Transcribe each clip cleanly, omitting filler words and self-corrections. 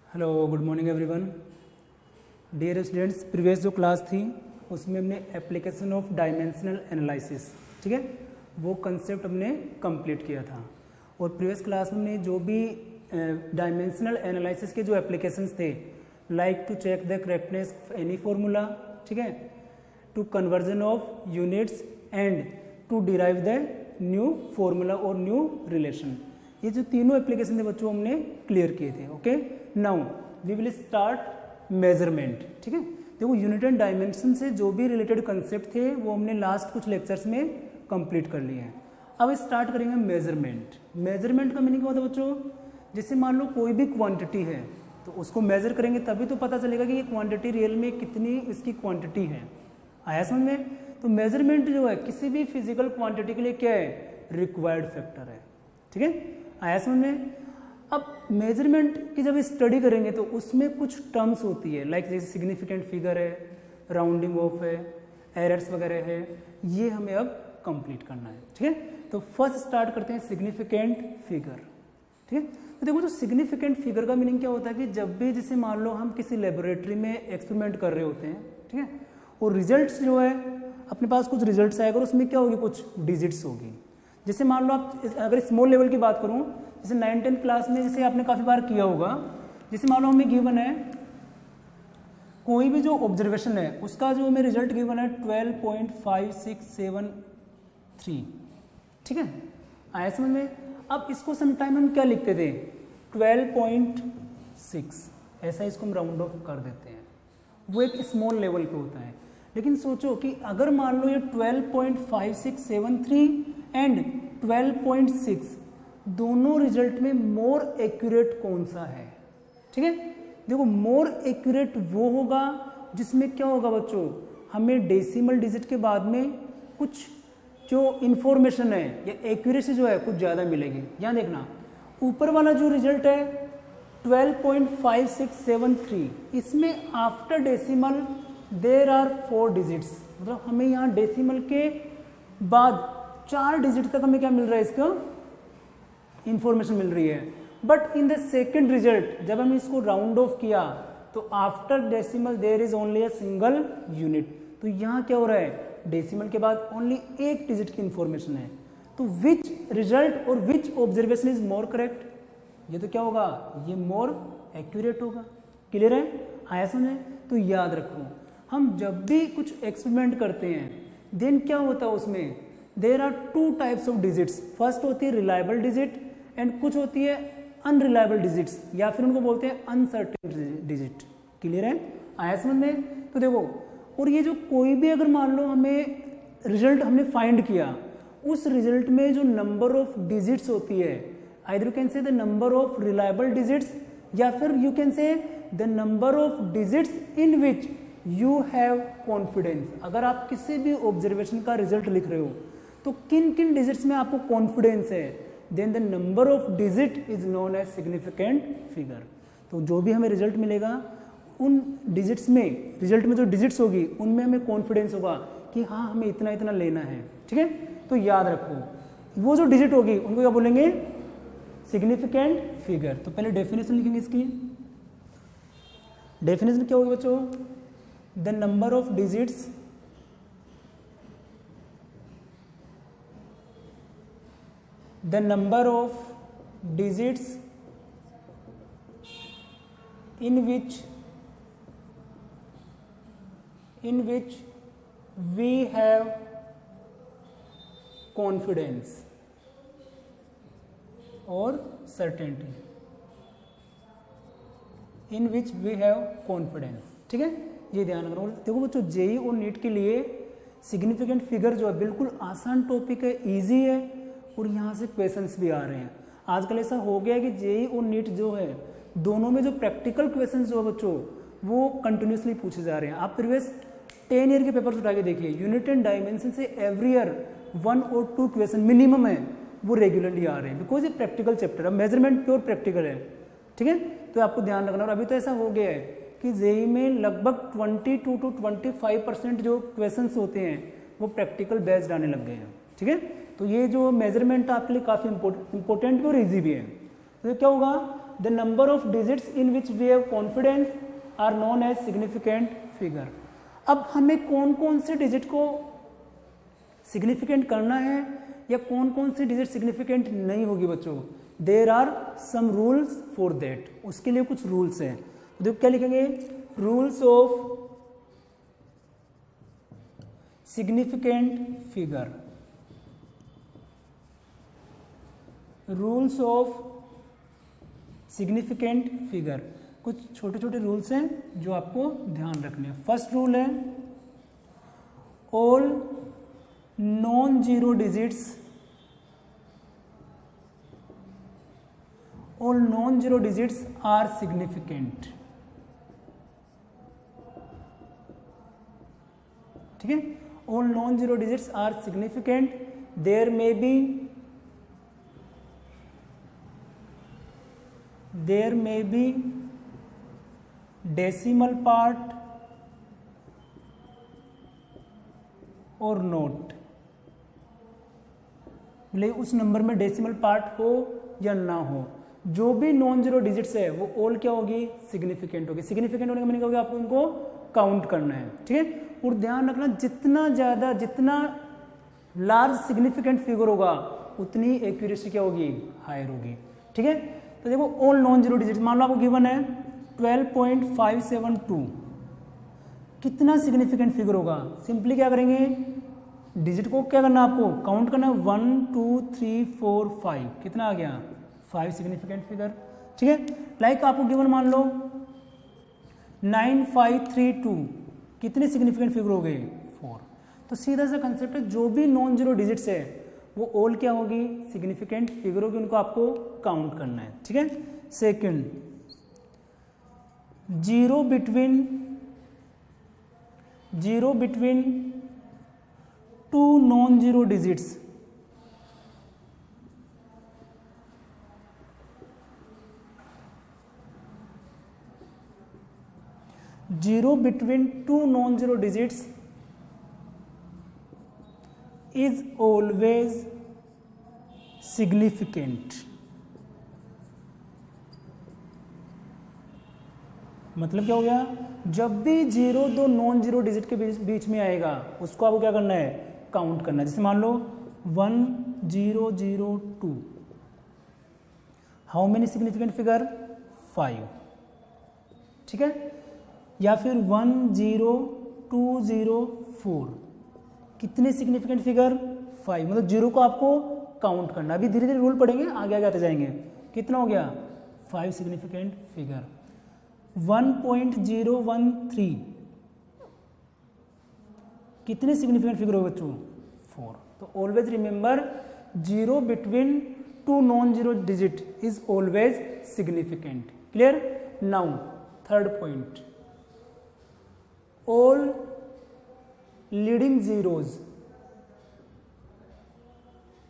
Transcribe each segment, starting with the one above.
Hello good morning everyone. Dear students, previous जो class थी उसमें हमने एप्लीकेशन ऑफ डायमेंशनल एनालिसिस, ठीक है, वो कंसेप्ट हमने कंप्लीट किया था। और प्रीवियस क्लास में हमने जो भी डायमेंशनल एनालिसिस के जो एप्लीकेशंस थे, like to check the correctness of any formula, ठीक है, to conversion of units and to derive the new formula और न्यू रिलेशन, ये जो तीनों एप्लीकेशन थे बच्चों हमने क्लियर किए थे। Okay, now we will start measurement. ठीक है, देखो यूनिट एंड डायमेंशन से जो भी रिलेटेड कंसेप्ट थे वो हमने लास्ट कुछ लेक्चर्स में कंप्लीट कर लिए हैं। अब स्टार्ट करेंगे मेजरमेंट। मेजरमेंट का मीनिंग क्या होता है बच्चों? जैसे मान लो कोई भी क्वांटिटी है तो उसको मेजर करेंगे तभी तो पता चलेगा कि ये क्वांटिटी रियल में कितनी इसकी क्वांटिटी है। आया समझ में? तो मेजरमेंट जो है किसी भी फिजिकल क्वांटिटी के लिए क्या है? रिक्वायर्ड फैक्टर है। ठीक है, आया समझ में? अब मेजरमेंट की जब स्टडी करेंगे तो उसमें कुछ टर्म्स होती है, लाइक जैसे सिग्निफिकेंट फिगर है, राउंडिंग ऑफ है, एरर्स वगैरह है, ये हमें अब कंप्लीट करना है। ठीक है, तो फर्स्ट स्टार्ट करते हैं सिग्निफिकेंट फिगर। ठीक है, तो देखो जो सिग्निफिकेंट फिगर का मीनिंग क्या होता है कि जब भी जैसे मान लो हम किसी लेबोरेटरी में एक्सपेरिमेंट कर रहे होते हैं, ठीक है, और रिजल्ट्स जो है अपने पास कुछ रिजल्ट्स आएगा और उसमें क्या होगी? कुछ डिजिट्स होगी। जैसे मान लो आप अगर स्मॉल लेवल की बात करूं, जैसे 9th-10th क्लास में जैसे आपने काफ़ी बार किया होगा, जैसे मान लो हमें गिवन है कोई भी जो ऑब्जर्वेशन है उसका जो हमें रिजल्ट गिवन है 12.5673। ठीक है, आया समझ में? अब इसको समटाइम हम क्या लिखते थे? 12.6, ऐसा इसको हम राउंड ऑफ कर देते हैं, वो एक स्मॉल लेवल पे होता है। लेकिन सोचो कि अगर मान लो ये 12.5673 एंड 12.6 दोनों रिजल्ट में मोर एक्यूरेट कौन सा है? ठीक है, देखो मोर एक्यूरेट वो होगा जिसमें क्या होगा बच्चों? हमें डेसिमल डिजिट के बाद में कुछ जो इंफॉर्मेशन है या एक्यूरेसी जो है कुछ ज़्यादा मिलेगी। यहाँ देखना, ऊपर वाला जो रिजल्ट है 12.5673, इसमें after decimal there are 4 digits, मतलब हमें यहाँ डेसिमल के बाद 4 डिजिट तक हमें क्या मिल रहा है? इसका इंफॉर्मेशन मिल रही है। But in the second result जब हम इसको राउंड ऑफ किया तो after decimal there is only a single unit, तो यहाँ क्या हो रहा है? डेसिमल के बाद ओनली 1 डिजिट की इंफॉर्मेशन है। तो विच रिजल्ट और विच ऑब्जर्वेशन इज मोर करेक्ट? ये तो क्या होगा? ये मोर एक्यूरेट होगा। क्लियर है? आया समझ? तो याद रखो, हम जब भी कुछ एक्सपेरिमेंट करते हैं देन क्या होता है उसमें? There are 2 types of digits. First होती है रिलायबल डिजिट एंड कुछ होती है अनरिलायबल डिजिट्स, या फिर उनको बोलते हैं अनसर्टेन डिजिट। क्लियर है? आया समझ में? तो देखो, और ये जो कोई भी अगर मान लो हमें रिजल्ट हमने फाइंड किया, उस रिजल्ट में जो नंबर ऑफ डिजिट्स होती है, आइदर यू कैन से the number of reliable digits या फिर यू कैन से the number of digits in which you have confidence. अगर आप किसी भी ऑब्जर्वेशन का रिजल्ट लिख रहे हो तो किन किन डिजिट्स में आपको कॉन्फिडेंस है, then the number of digit is known as significant figure. तो जो भी हमें रिजल्ट मिलेगा उन डिजिट्स में, रिजल्ट में जो डिजिट्स होगी उनमें हमें कॉन्फिडेंस होगा कि हाँ हमें इतना इतना लेना है। ठीक है, तो याद रखो वो जो डिजिट होगी उनको क्या बोलेंगे? Significant figure. तो पहले डेफिनेशन लिखेंगे इसकी। डेफिनेशन क्या होगी बच्चों? The number of digits the number of digits in which we have confidence or certainty, in which we have confidence। ठीक है, ये ध्यान रखना। देखो बच्चों, जेई और नीट के लिए सिग्निफिकेंट फिगर जो है बिल्कुल आसान टॉपिक है, इजी है और यहाँ से क्वेश्चंस भी आ रहे हैं। आजकल ऐसा हो गया है कि जेई और नीट जो है दोनों में जो प्रैक्टिकल क्वेश्चंस जो है बच्चों वो कंटिन्यूसली पूछे जा रहे हैं। आप प्रीवियस 10 ईयर के पेपर्स उठा के देखिए, यूनिट एंड डायमेंशन से एवरी ईयर 1 और 2 क्वेश्चन मिनिमम है वो रेगुलरली आ रहे हैं, बिकॉज ये प्रैक्टिकल चैप्टर है। मेजरमेंट प्योर प्रैक्टिकल है। ठीक है, तो आपको ध्यान रखना। और अभी तो ऐसा हो गया है कि जेई में लगभग 22 to 25% जो क्वेश्चंस होते हैं वो प्रैक्टिकल बेस्ड आने लग गए हैं। ठीक है, तो ये जो मेजरमेंट आपके लिए काफ़ी इंपॉर्टेंट भी और ईजी भी है। तो क्या होगा? The number of digits in which we have confidence are known as significant figure. अब हमें कौन कौन से डिजिट को सिग्निफिकेंट करना है या कौन कौन सी डिजिट सिग्निफिकेंट नहीं होगी बच्चों, there are some rules for that, उसके लिए कुछ रूल्स हैं। देखो क्या लिखेंगे, rules of significant figure, rules of significant figure. कुछ छोटे छोटे रूल्स हैं जो आपको ध्यान रखने हैं। फर्स्ट रूल है all non zero digits, all non zero digits are significant. ठीक है, all non zero digits are significant, there may be decimal part or not, भले उस नंबर में डेसिमल पार्ट हो या ना हो, जो भी नॉन जीरो डिजिट्स है वो ऑल क्या होगी, सिग्निफिकेंट होगी। सिग्निफिकेंट होने का मतलब क्या होगा, आपको उनको काउंट करना है। ठीक है, और ध्यान रखना जितना ज़्यादा, जितना लार्ज सिग्निफिकेंट फिगर होगा उतनी एक्यूरेसी क्या होगी, हायर होगी। ठीक है, तो देखो ऑल नॉन जीरो डिजिट, मान लो आपको गिवन है 12.572, कितना सिग्निफिकेंट फिगर होगा। सिंपली क्या करेंगे, डिजिट को क्या करना है, आपको काउंट करना है 1 2 3 4 5, कितना आ गया, 5 सिग्निफिकेंट फिगर। ठीक है, लाइक आपको गिवन मान लो 9532, कितने सिग्निफिकेंट फिगर हो गए, 4। तो सीधा सा कंसेप्ट है, जो भी नॉन जीरो डिजिट्स है वो ऑल क्या होगी, सिग्निफिकेंट फिगर होगी, उनको आपको काउंट करना है। ठीक है, second, zero between two non zero digits, zero between two non zero digits is always significant। मतलब क्या हो गया, जब भी जीरो दो नॉन जीरो डिजिट के बीच में आएगा उसको आपको क्या करना है, काउंट करना है। जैसे मान लो 1002, हाउ मेनी सिग्निफिकेंट फिगर, 5। ठीक है, या फिर 10204, कितने सिग्निफिकेंट फिगर, 5। मतलब जीरो को आपको काउंट करना। अभी धीरे धीरे रूल पढ़ेंगे, आगे आगे आते जाएंगे। कितना हो गया, 5 सिग्निफिकेंट फिगर। 1.013, कितने सिग्निफिकेंट फिगर हो बच्चों, 4। तो always remember, zero between two non zero digit is always significant. Clear. Now third point, all leading zeros,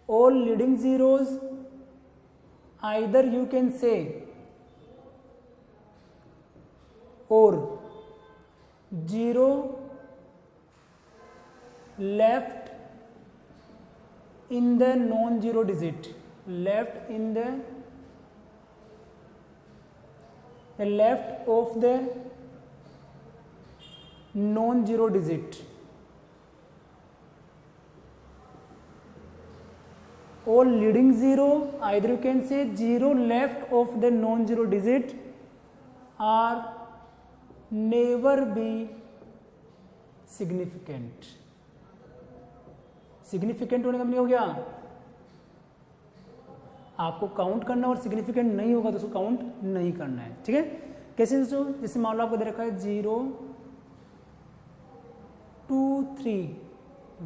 all leading zeros, either you can say or zero left in the non-zero digit, left in the left of the non-zero digit, all leading zero, either you can say zero left of the non-zero digit are never be significant। Significant होने का मतलब हो गया, आपको count करना और significant नहीं होगा तो उसको काउंट नहीं करना है। ठीक है, कैसे दोस्तों, जैसे मान लो आपको दे रखा है 0 2 3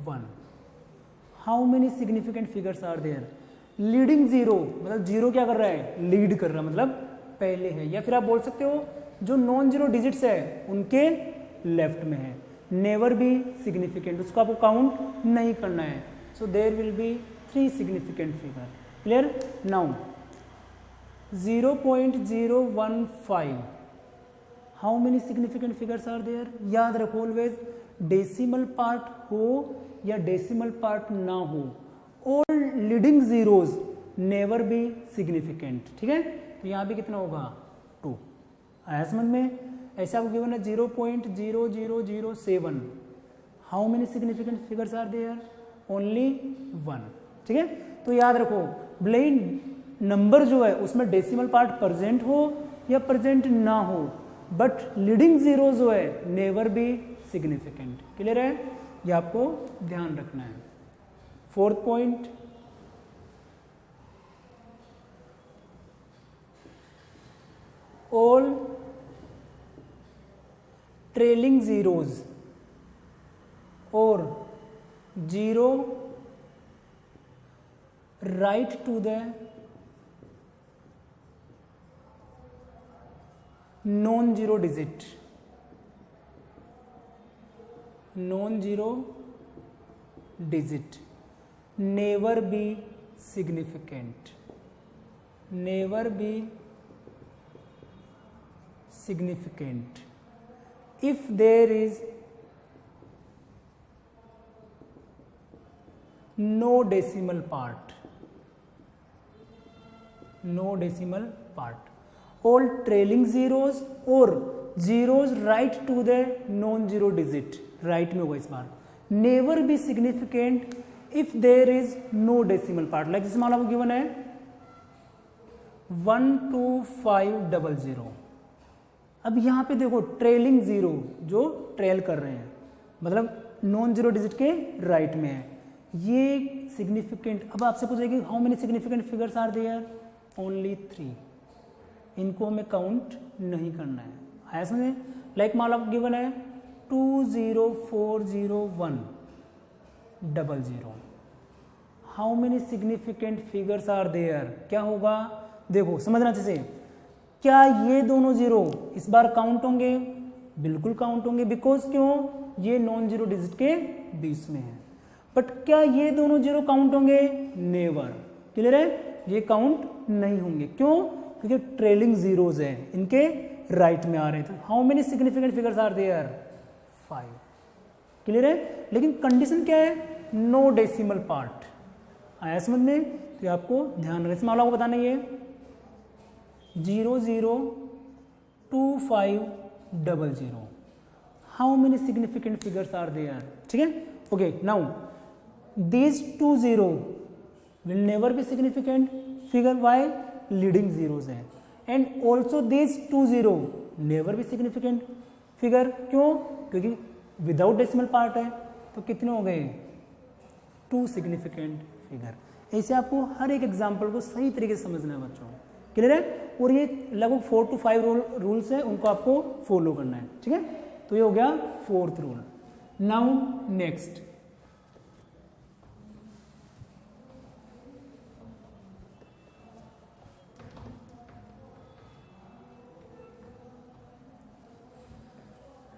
1, how many significant figures are there, leading zero, मतलब जीरो क्या कर रहा है, लीड कर रहा है, मतलब पहले है। या फिर आप बोल सकते हो जो नॉन जीरो डिजिट्स है उनके लेफ्ट में है, नेवर बी सिग्निफिकेंट, उसको आपको काउंट नहीं करना है। So there will be 3 significant figure. Clear. Now 0.015, how many significant figures are there, याद रखो ऑलवेज, डेसिमल पार्ट हो या डेसिमल पार्ट ना हो, all leading zeros never be significant. ठीक है, तो यहाँ भी कितना होगा 2। आया समझ में? ऐसे आपको गिवन है 0.0007, how many significant figures are there? Only 1। ठीक है, तो याद रखो ब्लेन नंबर जो है उसमें डेसिमल पार्ट प्रेजेंट हो या प्रेजेंट ना हो, बट लीडिंग जीरो जो है नेवर बी सिग्निफिकेंट। क्लियर है? ये आपको ध्यान रखना है। 4th point, all trailing zeros और zero right to the non zero digit, non zero digit never be significant, never be significant if there is no decimal part, no decimal part. All trailing zeros or zeros right to the non-zero digit, right में होगा इस बार, never be significant if there is no decimal part. Like जैसे मान लो given है 12500। अब यहाँ पे देखो ट्रेलिंग जीरो जो ट्रेल कर रहे हैं, मतलब नॉन जीरो डिजिट के राइट में है, ये सिग्निफिकेंट। अब आपसे पूछेगी how many significant figures are there? Only 3। इनको हमें काउंट नहीं करना है। आया समझे? लाइक मान लो गिवन है 2040100, how many significant figures are there? क्या होगा? देखो समझना अच्छे से, क्या ये दोनों जीरो इस बार काउंट होंगे? बिल्कुल काउंट होंगे, बिकॉज क्यों? ये नॉन जीरो डिजिट के बीच में है। बट क्या ये दोनों जीरो काउंट होंगे? नेवर। क्लियर है? ये काउंट नहीं होंगे। क्यों? क्योंकि ट्रेलिंग जीरोज है, इनके राइट में आ रहे थे। How many significant figures are there? 5। Clear है? लेकिन कंडीशन क्या है? No decimal part. आया समझ में? तो आपको ध्यान रखना, इसमें आपको बताना ही है 0025000, how many significant figures are there? ठीक है, okay. Now these 2 0 will never be significant figure, why? Leading zeros हैं। And also these 2 0 never be significant figure, क्यों? क्योंकि विदाउट डेसिमल पार्ट है। तो कितने हो गए? 2 सिग्निफिकेंट फिगर। ऐसे आपको हर एक एग्जाम्पल को सही तरीके से समझना है बच्चों। क्लियर है? और ये लगभग 4 to 5 रूल्स है, उनको आपको फॉलो करना है। ठीक है, तो ये हो गया 4th rule. Now next,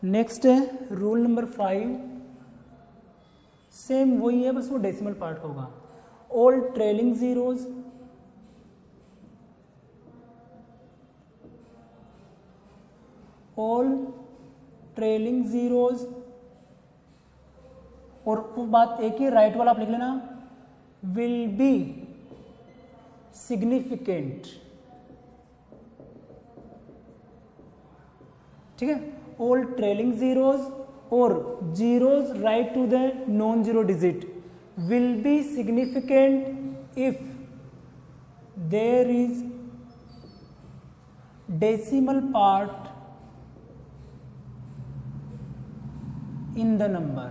next है रूल नंबर 5। सेम वही है, बस वो डेसिमल पार्ट होगा। All trailing zeros all trailing zeros, और वो बात एक ही, राइट वाला आप लिख लेना, विल बी सिग्निफिकेंट। ठीक है, ऑल ट्रेलिंग जीरोज और zeros right to the non zero digit will be significant if there is decimal part in the number।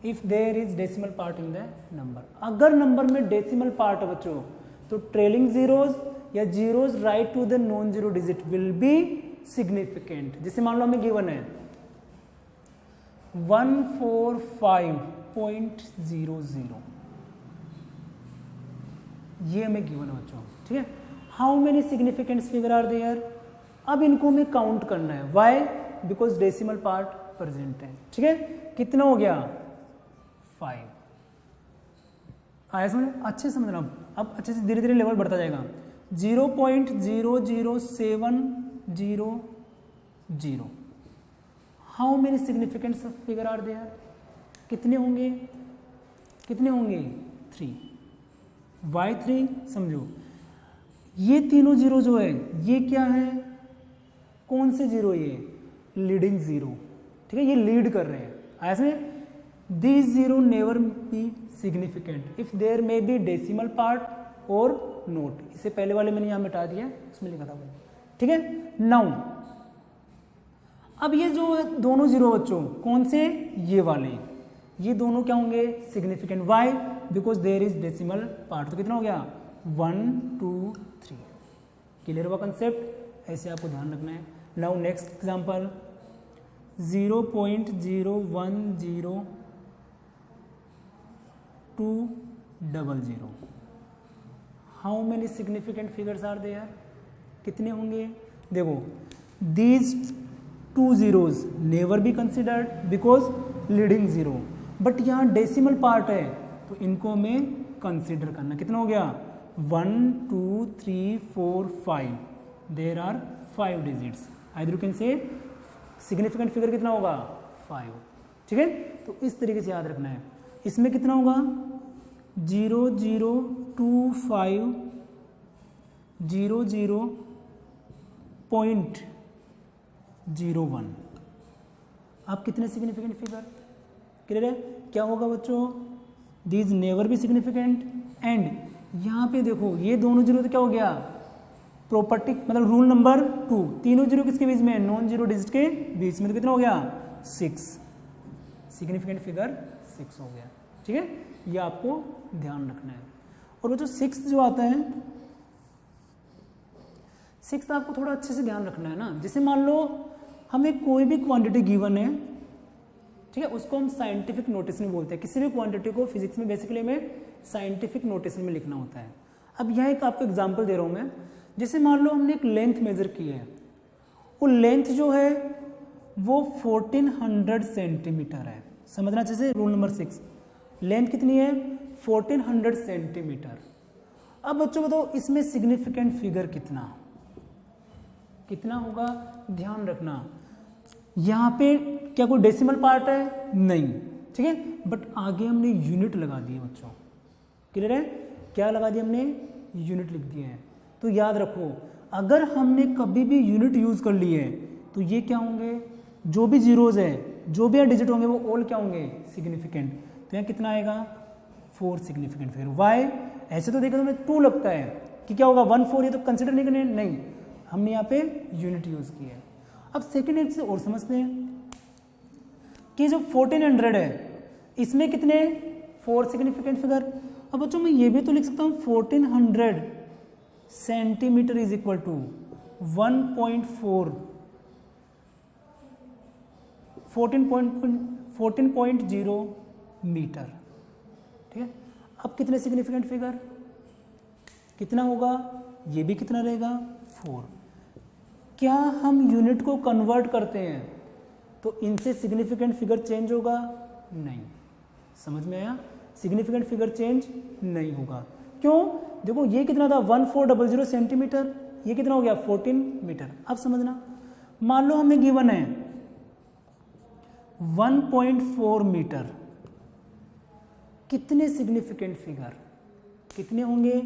if there is decimal part in the number, अगर number में decimal part है बच्चों, तो trailing zeros या zeros right to the non zero digit will be significant. जैसे मान लो हमें given है 145.00, ये हमें गिवन है बच्चों। ठीक है, how many significant figure are there? अब इनको हमें काउंट करना है, why? Because decimal part present है। ठीक है, कितना हो गया? 5। आया समझ? अच्छे समझना, अब अच्छे से धीरे धीरे लेवल बढ़ता जाएगा। 0.00700, how many significant figure are there? कितने होंगे? कितने होंगे? 3। y3 समझो, ये तीनों जीरो जो है ये क्या है, कौन से जीरो, ये लीडिंग जीरो, ठीक है, ये लीड कर रहे हैं। ऐसे this zero never be significant if there may be decimal part और नोट। इससे पहले वाले मैंने यहाँ मिटा दिया, इसमें लिखा था वो, ठीक है। नाउ अब ये जो दोनों जीरो बच्चों कौन से, ये वाले, ये दोनों क्या होंगे significant. Why, because there is decimal part. तो कितना हो गया 1 2 3। क्लियर हुआ कंसेप्ट, ऐसे आपको ध्यान रखना है। Now next example 0.010200। How many significant figures are there, कितने होंगे, देखो these 2 zeros never be considered because leading zero, but यहाँ डेसिमल पार्ट है तो इनको हमें कंसिडर करना। कितना हो गया 1 2 3 4 5, there are 5 digits. Either you can say significant figure कितना होगा 5, ठीक है। तो इस तरीके से याद रखना है। इसमें कितना होगा 002500.01। आप कितने सिग्निफिकेंट फिगर, क्लियर है, क्या होगा बच्चों, these never be significant. And यहाँ पे देखो ये दोनों जीरो तो क्या हो गया, प्रॉपर्टी मतलब रूल नंबर 2, तीनों जीरो किसके बीच में, नॉन जीरो डिजिट के बीच में, तो कितना हो गया 6, सिग्निफिकेंट फिगर 6 हो गया, ठीक है। ये आपको ध्यान रखना है। और वो जो 6 जो आता है, 6 आपको थोड़ा अच्छे से ध्यान रखना है ना। जैसे मान लो हमें कोई भी क्वांटिटी गिवन है, ठीक है, उसको हम साइंटिफिक नोटेशन में बोलते हैं। किसी भी क्वांटिटी को फिजिक्स में बेसिकली हमें साइंटिफिक नोटेशन में लिखना होता है। अब यहाँ एक आपको एग्जांपल दे रहा हूँ मैं। जैसे मान लो हमने एक लेंथ मेजर की है, वो लेंथ जो है वो 1400 सेंटीमीटर है। समझना अच्छे से, रूल नंबर 6, लेंथ कितनी है 1400 सेंटीमीटर। अब बच्चों बताओ इसमें सिग्निफिकेंट फिगर कितना होगा, ध्यान रखना। यहाँ पे क्या कोई डेसिमल पार्ट है, नहीं, ठीक है, बट आगे हमने यूनिट लगा दिए बच्चों, क्लियर है, क्या लगा दिया हमने, यूनिट लिख दिए हैं। तो याद रखो अगर हमने कभी भी यूनिट यूज कर ली है तो ये क्या होंगे, जो भी जीरोज है, जो भी डिजिट होंगे वो ऑल क्या होंगे सिग्निफिकेंट। तो यहाँ कितना आएगा 4 सिग्निफिकेंट फिगर। वाई, ऐसे तो देखो तुम्हें 2 लगता है कि क्या होगा 1 4, ये तो कंसिडर नहीं करने, नहीं, हमने यहाँ पे यूनिट यूज की है। अब सेकेंड एक से और समझते हैं कि जो 1400 है इसमें कितने 4 सिग्निफिकेंट फिगर। अब बच्चों मैं ये भी तो लिख सकता हूँ 1400 centimetre is equal to 14.0 metre, ठीक है। अब कितने सिग्निफिकेंट फिगर, कितना होगा, ये भी कितना रहेगा 4। क्या हम यूनिट को कन्वर्ट करते हैं तो इनसे सिग्निफिकेंट फिगर चेंज होगा, नहीं, समझ में आया, सिग्निफिकेंट फिगर चेंज नहीं होगा। क्यों, देखो ये कितना था 1400 सेंटीमीटर, ये कितना हो गया 14 मीटर। अब समझना, मान लो हमें गिवन है 1.4 मीटर, कितने सिग्निफिकेंट फिगर, कितने होंगे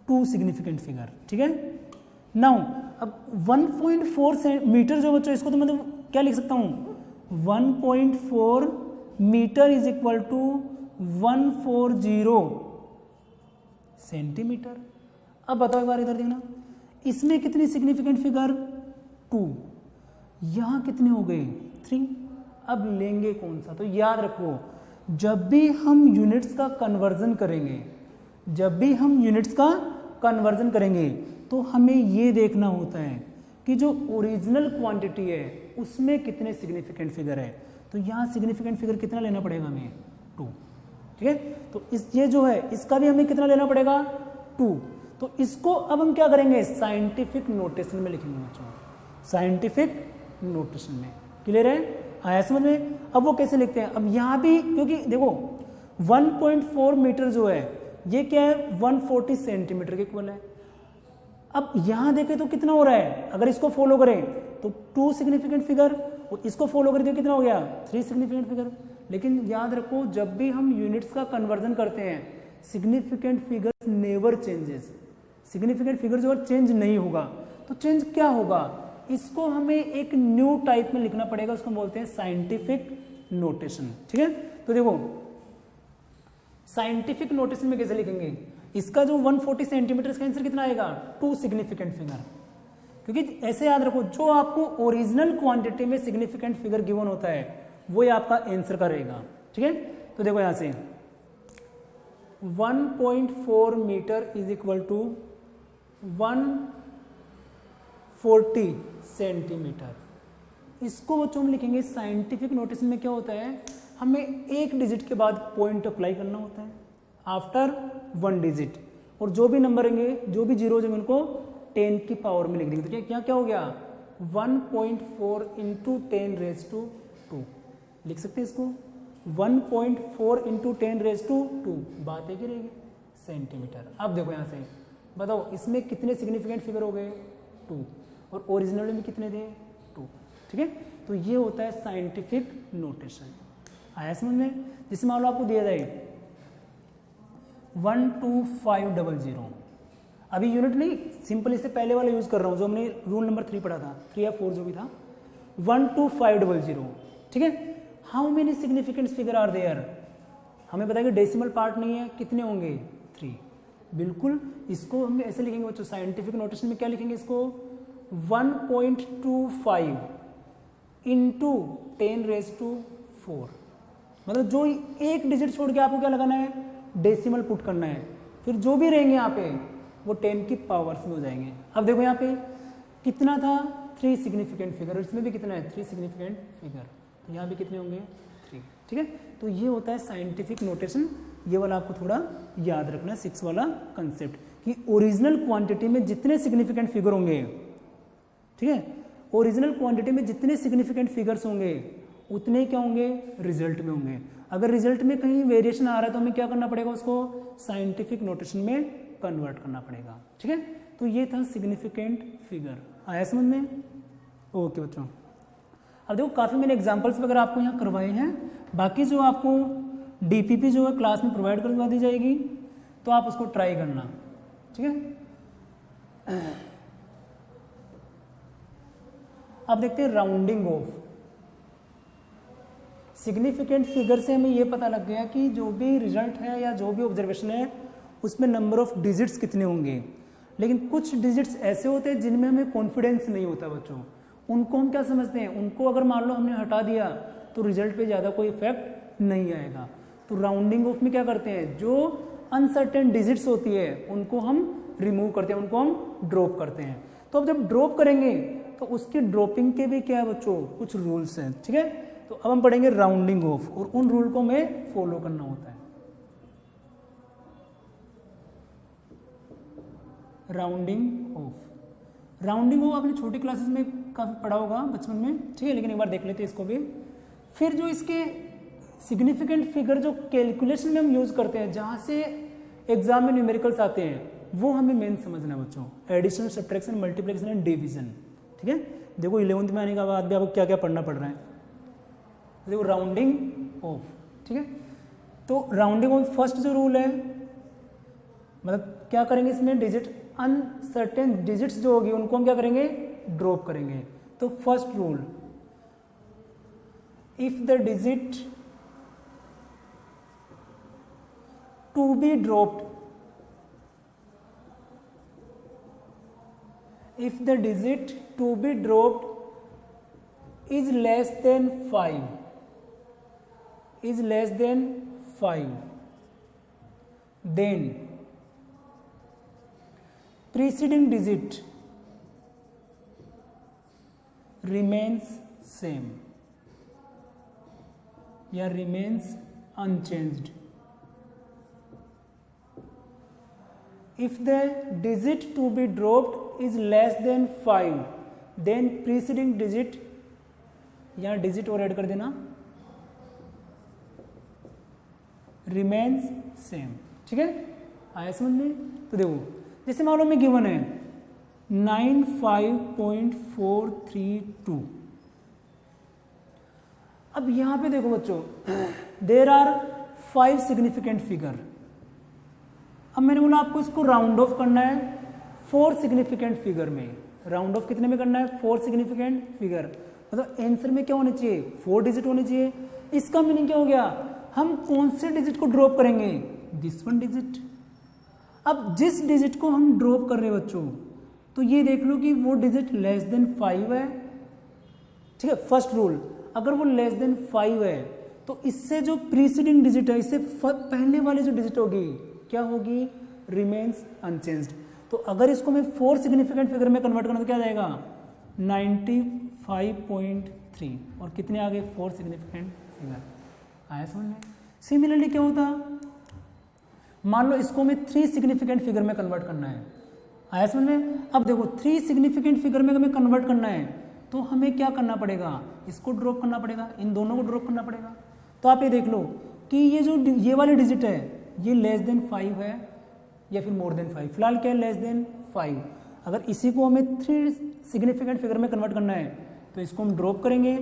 2 सिग्निफिकेंट फिगर, ठीक है। नाउ अब 1.4 मीटर जो बच्चों, इसको तो मैं तो क्या लिख सकता हूं 1.4 metre is equal to 140 centimetre. अब बताओ एक बार इधर देखना, इसमें कितनी सिग्निफिकेंट फिगर 2, यहां कितने हो गए 3। अब लेंगे कौन सा, तो याद रखो जब भी हम यूनिट्स का कन्वर्जन करेंगे, तो हमें ये देखना होता है कि जो ओरिजिनल क्वांटिटी है उसमें कितने सिग्निफिकेंट फिगर है। तो यहाँ सिग्निफिकेंट फिगर कितना लेना पड़ेगा हमें 2, ठीक है। तो ये जो है इसका भी हमें कितना लेना पड़ेगा 2। तो इसको अब हम क्या करेंगे साइंटिफिक नोटेशन में लिखेंगे बच्चों, साइंटिफिक नोटेशन में, क्लियर है, आया समझ में। अब वो कैसे लिखते हैं, अब यहाँ भी क्योंकि देखो 1.4 मीटर जो है ये क्या है 140 सेंटीमीटर के इक्वल है। अब यहां देखें तो कितना हो रहा है, अगर इसको फॉलो करें तो 2 सिग्निफिकेंट फिगर, और इसको फॉलो करें तो कितना हो गया 3 सिग्निफिकेंट फिगर। लेकिन याद रखो जब भी हम यूनिट्स का कन्वर्जन करते हैं significant figures never changes, significant figure जो चेंज नहीं होगा, तो चेंज क्या होगा, इसको हमें एक न्यू टाइप में लिखना पड़ेगा, उसको बोलते हैं साइंटिफिक नोटेशन। ठीक है, तो देखो साइंटिफिक नोटेशन में कैसे लिखेंगे, इसका जो 140 सेंटीमीटर इसका आंसर कितना आएगा, 2 सिग्निफिकेंट फिगर, क्योंकि ऐसे याद रखो जो आपको ओरिजिनल क्वांटिटी में सिग्निफिकेंट फिगर गिवन होता है वो आपका आंसर का रहेगा। ठीक है, तो देखो यहां से 1.4 metre is equal to 140 centimetre, इसको बच्चों हम लिखेंगे साइंटिफिक नोटेशन में। क्या होता है, हमें एक डिजिट के बाद पॉइंट अप्लाई करना होता है आफ्टर 1 डिजिट, और जो भी नंबर होंगे, जो भी जीरो होंगे उनको 10 की पावर में लिख देंगे। तो क्या क्या हो गया, 1.4 इंटू 10 रेज टू 2 लिख सकते हैं इसको, 1.4 इंटू 10 रेज टू 2, बात है कि रहेगी सेंटीमीटर। अब देखो यहाँ से बताओ इसमें कितने सिग्निफिकेंट फिगर हो गए, 2, और ओरिजिनल में कितने थे, 2। ठीक है, तो ये होता है साइंटिफिक नोटेशन। आया समझ में, जिसमें मान लो आपको दिया जाए 12500, अभी यूनिट नहीं, सिंपल इससे पहले वाला यूज कर रहा हूं जो हमने रूल नंबर 3 पढ़ा था, 3 या 4 जो भी था, 12500। ठीक है, how many significant figure are there, हमें पता है कि डेसिमल पार्ट नहीं है, कितने होंगे, 3। बिल्कुल, इसको हम ऐसे लिखेंगे बच्चों, साइंटिफिक नोटेशन में क्या लिखेंगे इसको, 1.25 इंटू 10 रेज टू 4, मतलब जो एक डिजिट छोड़ के आपको क्या लगाना है, डेसिमल पुट करना है, फिर जो भी रहेंगे यहाँ पे वो 10 की पावर्स में हो जाएंगे। अब देखो यहाँ पे कितना था, 3 सिग्निफिकेंट फिगर, इसमें भी कितना है, 3 सिग्निफिकेंट फिगर, तो यहाँ भी कितने होंगे, 3। ठीक है, तो ये होता है साइंटिफिक नोटेशन। ये वाला आपको थोड़ा याद रखना है, 6 वाला कंसेप्ट, कि ओरिजिनल क्वांटिटी में जितने सिग्निफिकेंट फिगर होंगे, ठीक है, ओरिजिनल क्वांटिटी में जितने सिग्निफिकेंट फिगर्स होंगे उतने क्या होंगे, रिजल्ट में होंगे। अगर रिजल्ट में कहीं वेरिएशन आ रहा है तो हमें क्या करना पड़ेगा, उसको साइंटिफिक नोटेशन में कन्वर्ट करना पड़ेगा। ठीक है, तो ये था सिग्निफिकेंट फिगर। आया समझ में, ओके बच्चों। अब देखो काफ़ी मैंने एग्जांपल्स वगैरह आपको यहाँ करवाए हैं, बाकी जो आपको डीपीपी जो है क्लास में प्रोवाइड करवा दी जाएगी, तो आप उसको ट्राई करना। ठीक है, अब देखते हैं राउंडिंग ऑफ। सिग्निफिकेंट फिगर से हमें ये पता लग गया कि जो भी रिजल्ट है या जो भी ऑब्जर्वेशन है उसमें नंबर ऑफ डिजिट्स कितने होंगे, लेकिन कुछ डिजिट्स ऐसे होते हैं जिनमें हमें कॉन्फिडेंस नहीं होता बच्चों, उनको हम क्या समझते हैं, उनको अगर मान लो हमने हटा दिया तो रिजल्ट पे ज़्यादा कोई इफेक्ट नहीं आएगा। तो राउंडिंग ऑफ में क्या करते हैं, जो अनसर्टेन डिजिट्स होती है उनको हम रिमूव करते हैं, उनको हम ड्रॉप करते हैं। तो अब जब ड्रॉप करेंगे तो उसकी ड्रॉपिंग के भी क्या है बच्चों, कुछ रूल्स हैं। ठीक है, तो अब हम पढ़ेंगे राउंडिंग ऑफ, और उन रूल को हमें फॉलो करना होता है। राउंडिंग ऑफ, राउंडिंग ऑफ आपने छोटी क्लासेस में काफी पढ़ा होगा बचपन में, ठीक है, लेकिन एक बार देख लेते हैं इसको भी। फिर जो इसके सिग्निफिकेंट फिगर जो कैलकुलेशन में हम यूज करते हैं, जहां से एग्जाम में न्यूमेरिकल्स आते हैं, वो हमें मेन समझना है बच्चों, addition, subtraction, multiplication and division. ठीक है, देखो 11th में आने के बाद भी आपको क्या क्या पढ़ना पड़ रहा है। देखो राउंडिंग ऑफ, ठीक है, तो राउंडिंग ऑफ फर्स्ट जो रूल है, मतलब क्या करेंगे इसमें, डिजिट अनसर्टेन डिजिट्स जो होगी उनको हम क्या करेंगे, ड्रॉप करेंगे। तो first rule, if the digit to be dropped, if the digit to be dropped is less than 5, then preceding digit remains same या remains unchanged. If the digit to be dropped is less than 5, then preceding digit, यहाँ digit और add कर देना, remains same। ठीक है, आया समझ में। तो देखो जैसे मान लो में गिवन है 95.432, अब यहां पे देखो बच्चों, देयर आर 5 सिग्निफिकेंट फिगर, अब मैंने बोला आपको इसको राउंड ऑफ करना है 4 सिग्निफिकेंट फिगर में। राउंड ऑफ कितने में करना है? 4 सिग्निफिकेंट फिगर, मतलब आंसर में क्या होने चाहिए? 4 डिजिट होने चाहिए। इसका मीनिंग क्या हो गया? हम कौन से डिजिट को ड्रॉप करेंगे? This one digit. अब जिस डिजिट को हम ड्रॉप कर रहे हैं बच्चों, तो ये देख लो कि वो डिजिट लेस देन 5 है, ठीक है। फर्स्ट रूल, अगर वो लेस देन 5 है तो इससे जो प्रीसीडिंग डिजिट है, इससे पहले वाली जो डिजिट होगी क्या होगी? Remains unchanged. तो अगर इसको मैं 4 सिग्निफिकेंट फिगर में कन्वर्ट करना तो क्या जाएगा? 95.3 और कितने आगे? 4 सिग्निफिकेंट फिगर। आया समझ में? सिमिलरली क्या होता, मान लो इसको मैं 3 सिग्निफिकेंट फिगर में कन्वर्ट करना है। आया समझ में? अब देखो 3 सिग्निफिकेंट फिगर में हमें कन्वर्ट करना है तो हमें क्या करना पड़ेगा? इसको ड्रॉप करना पड़ेगा, इन दोनों को ड्रॉप करना पड़ेगा। तो आप ये देख लो कि ये जो ये वाली डिजिट है ये लेस देन 5 है या फिर मोर देन 5। फिलहाल क्या है? Less than 5। अगर इसी को हमें 3 सिग्निफिकेंट फिगर में कन्वर्ट करना है तो इसको हम ड्रॉप करेंगे।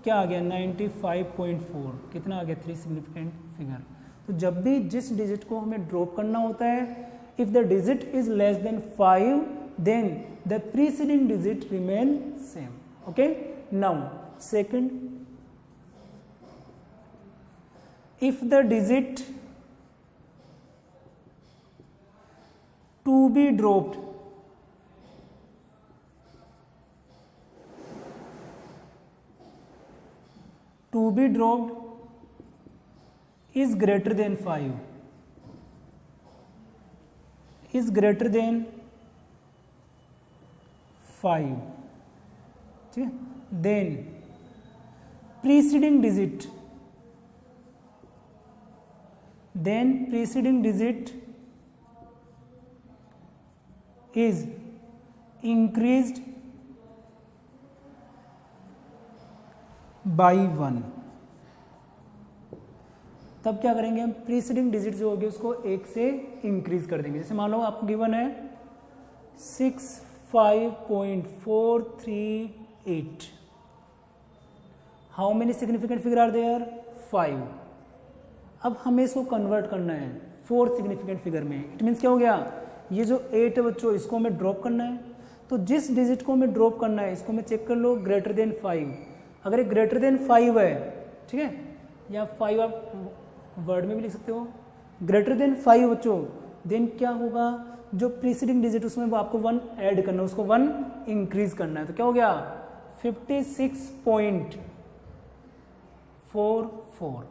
क्या आ गया? 95.4। कितना आ गया? 3 सिग्निफिकेंट फिगर। तो जब भी जिस डिजिट को हमें ड्रॉप करना होता है, if the digit is less than 5 then the preceding digit remain same. Okay, now second, if the digit to be dropped is greater than 5, is greater than 5, ठीक है, then preceding digit is increased by 1। तब क्या करेंगे हम? Preceding digit जो होगी उसको 1 से इंक्रीज कर देंगे। जैसे मान लो आपको गिवन है 65.438। How many significant figure are there? 5। अब हमें इसको कन्वर्ट करना है 4 सिग्निफिकेंट फिगर में। इट मीन्स क्या हो गया? ये जो 8 है बच्चों, इसको हमें ड्रॉप करना है। तो जिस डिजिट को हमें ड्रॉप करना है इसको मैं चेक कर लो, ग्रेटर देन 5। अगर ये ग्रेटर देन 5 है, ठीक है, या 5 आप वर्ड में भी लिख सकते हो, ग्रेटर देन 5 बच्चों, देन क्या होगा? जो प्रीसीडिंग डिजिट उसमें वो आपको 1 ऐड करना है, उसको 1 इंक्रीज करना है। तो क्या हो गया? 56.44।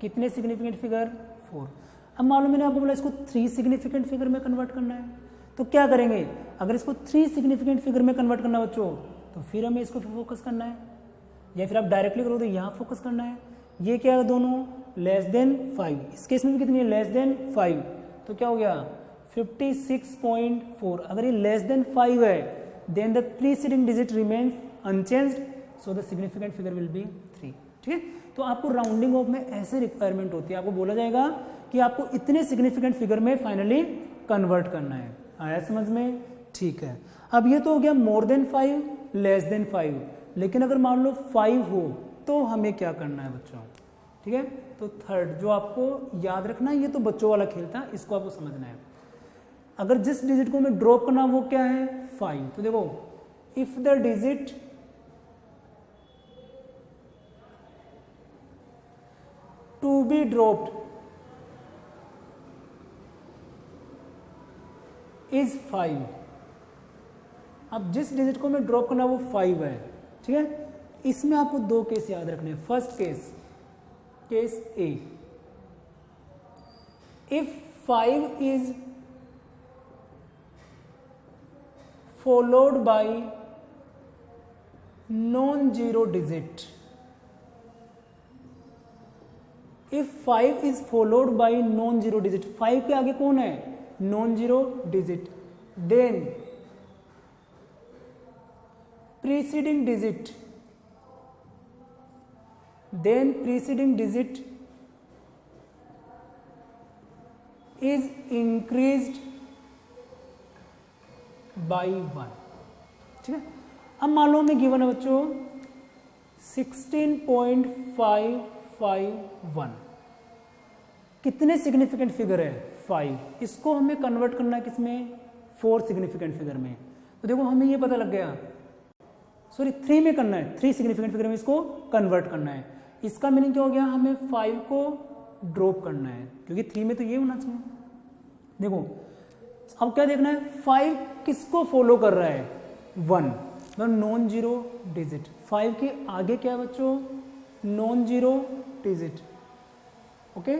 कितने सिग्निफिकेंट फिगर? 4। अब मालूम मैंने आपको बोला इसको 3 सिग्निफिकेंट फिगर में कन्वर्ट करना है, तो क्या करेंगे? अगर इसको 3 सिग्निफिकेंट फिगर में कन्वर्ट करना बच्चों, तो फिर हमें इसको फोकस करना है, या फिर आप डायरेक्टली करो तो यहाँ फोकस करना है। ये क्या है? दोनों लेस देन 5। इस केस में भी कितनी है? Less than 5। तो क्या हो गया? 56.4। अगर ये लेस देन 5 है then the preceding digit remains unchanged, so the significant figure will be 3। ठीक है, तो आपको राउंडिंग ऑफ में ऐसे रिक्वायरमेंट होती है, आपको बोला जाएगा कि आपको इतने सिग्निफिकेंट फिगर में फाइनली कन्वर्ट करना है। आया समझ में? ठीक है, अब ये तो हो गया मोर देन 5, लेस देन 5। लेकिन अगर मान लो 5 हो तो हमें क्या करना है बच्चों? ठीक है, तो थर्ड जो आपको याद रखना है, ये तो बच्चों वाला खेल था, इसको आपको समझना है। अगर जिस डिजिट को मैं ड्रॉप करना वो क्या है? 5। तो देखो, if the digit to be dropped is 5। अब जिस डिजिट को मैं ड्रॉप करना वो 5 है, ठीक है। इसमें आपको 2 केस याद रखने हैं। First case, case A, if 5 is followed by non zero digit, if 5 is followed by non zero digit, 5 के आगे कौन है? Non zero digit, then preceding digit is increased by 1। ठीक है, अब मान लो हमें गिवन है बच्चों 16.551। कितने सिग्निफिकेंट फिगर है? 5, इसको हमें कन्वर्ट करना है किसमें, 4 सिग्निफिकेंट फिगर में। तो देखो हमें ये पता लग गया, सॉरी 3 में करना है, 3 सिग्निफिकेंट फिगर में इसको कन्वर्ट करना है। इसका मीनिंग क्या हो गया, हमें 5 को ड्रॉप करना है, क्योंकि 3 में तो ये होना चाहिए। देखो अब क्या देखना है, 5 किसको फॉलो कर रहा है, 1, मतलब नॉन जीरो डिजिट। 5 के आगे क्या है बच्चों, नॉन जीरो डिजिट। ओके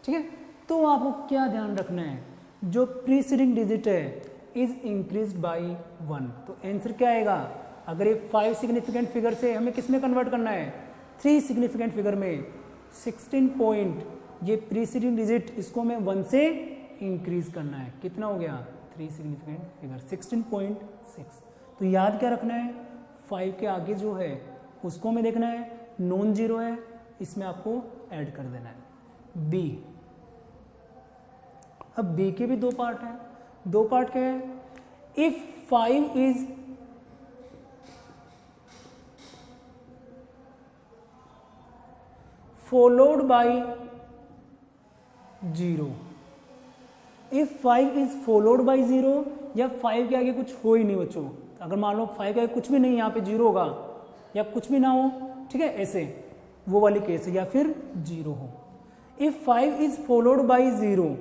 ठीक है, तो आपको क्या ध्यान रखना है, जो प्रीसीडिंग डिजिट है इज इंक्रीज्ड बाय 1। तो आंसर क्या आएगा, अगर ये 5 सिग्निफिकेंट फिगर से हमें किस में कन्वर्ट करना है, 3 सिग्निफिकेंट फिगर में, 16 पॉइंट ये प्रीसीडिंग डिजिट इसको हमें 1 से इंक्रीज करना है। कितना हो गया, 3 सिग्निफिकेंट फिगर 16.6। तो याद क्या रखना है, 5 के आगे जो है उसको हमें देखना है नॉन जीरो है, इसमें आपको ऐड कर देना है। बी, अब बी के भी 2 पार्ट हैं। 2 पार्ट क्या है, if 5 is followed by 0, if 5 is followed by 0, या 5 के आगे कुछ हो ही नहीं बच्चों, अगर मान लो 5 के आगे कुछ भी नहीं, यहाँ पे 0 होगा या कुछ भी ना हो, ठीक है, ऐसे वो वाली केस है, या फिर 0 हो। If 5 is followed by 0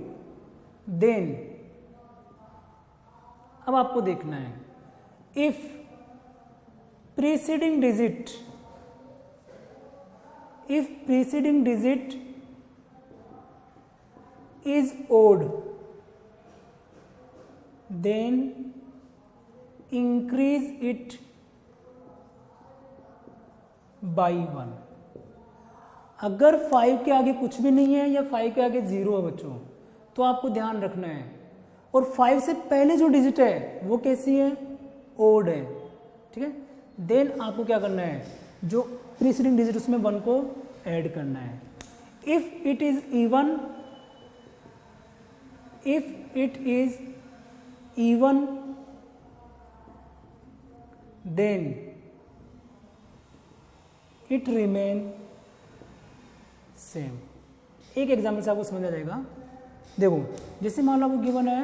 then, अब आपको देखना है, if preceding digit, if preceding digit is odd then increase it by 1। अगर 5 के आगे कुछ भी नहीं है या 5 के आगे 0 है बच्चों, तो आपको ध्यान रखना है, और 5 से पहले जो डिजिट है वो कैसी है, ओड है, ठीक है। देन आपको क्या करना है, जो प्रीसीडिंग डिजिट उसमें 1 को ऐड करना है। If it is even, if it is even then it remain same. एक एग्जाम्पल से आपको समझ आ जाएगा। देखो जैसे मान लो आपको गिवन है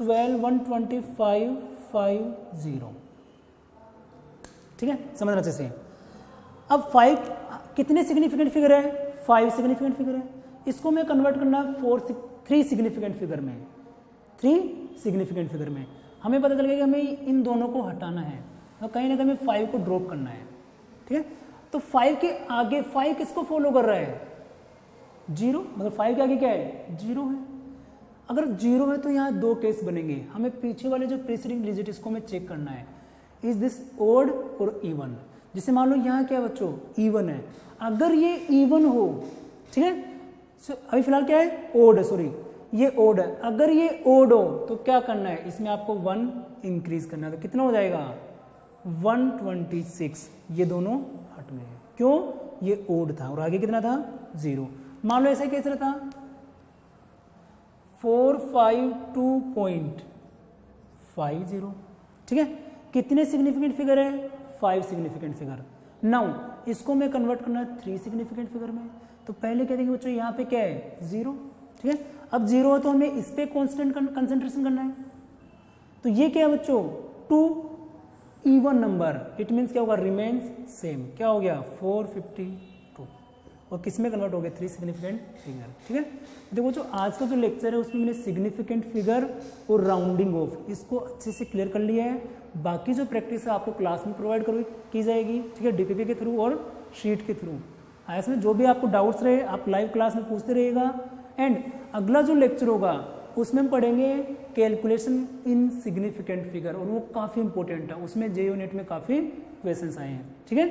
12, 125, 50, ठीक है, समझना अच्छे से। अब 5 कितने सिग्निफिकेंट फिगर है, 5 सिग्निफिकेंट फिगर है, इसको मैं कन्वर्ट करना है 3 सिग्निफिकेंट फिगर में, 3 सिग्निफिकेंट फिगर में। हमें पता चल गया कि हमें इन दोनों को हटाना है, तो कहीं ना कहीं हमें 5 को ड्रॉप करना है, ठीक है। तो 5 के आगे 5 किसको फॉलो कर रहा है, 0, मतलब 5 के आगे क्या है, 0 है। अगर 0 है तो यहाँ 2 केस बनेंगे, हमें पीछे वाले जो प्रीसीडिंग डिजिट इसको हमें चेक करना है, इज दिस ओड और इवन। जैसे मान लो यहाँ क्या है बच्चों, इवन है, अगर ये इवन हो, ठीक है, अभी फिलहाल क्या है, ओड है, सॉरी ये ओड है, अगर ये ओड हो तो क्या करना है, इसमें आपको 1 इंक्रीज करना है, तो कितना हो जाएगा 126। ये दोनों हट गए, क्यों, ये ओड था और आगे कितना था, 0। मान लो ऐसा कैसे रहता 452.50, ठीक है, कितने सिग्निफिकेंट फिगर है, 5 सिग्निफिकेंट फिगर। नाउ इसको मैं कन्वर्ट करना है 3 सिग्निफिकेंट फिगर में, तो पहले कह देंगे बच्चों यहाँ पे क्या है, 0, ठीक है। अब 0 है तो हमें इस पे कांस्टेंट कंसंट्रेशन करना है, तो ये क्या है बच्चों, 2 इवन नंबर, इट मीन्स क्या होगा, रिमेन्स सेम, क्या हो गया 452, और किस में कन्वर्ट हो गया, 3 सिग्निफिकेंट फिगर, ठीक है। देखो जो आज का जो लेक्चर है उसमें मैंने सिग्निफिकेंट फिगर और राउंडिंग ऑफ इसको अच्छे से क्लियर कर लिया है। बाकी जो प्रैक्टिस है आपको क्लास में प्रोवाइड की जाएगी, ठीक है, डीपीपी के थ्रू और शीट के थ्रू। इसमें जो भी आपको डाउट्स रहे आप लाइव क्लास में पूछते रहिएगा। एंड अगला जो लेक्चर होगा उसमें हम पढ़ेंगे कैलकुलेशन इन सिग्निफिकेंट फिगर, और वो काफ़ी इंपॉर्टेंट है, उसमें जेईई नेट में काफ़ी क्वेश्चंस आए हैं, ठीक है।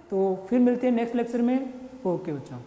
तो फिर मिलते हैं नेक्स्ट लेक्चर में। ओके बच्चों।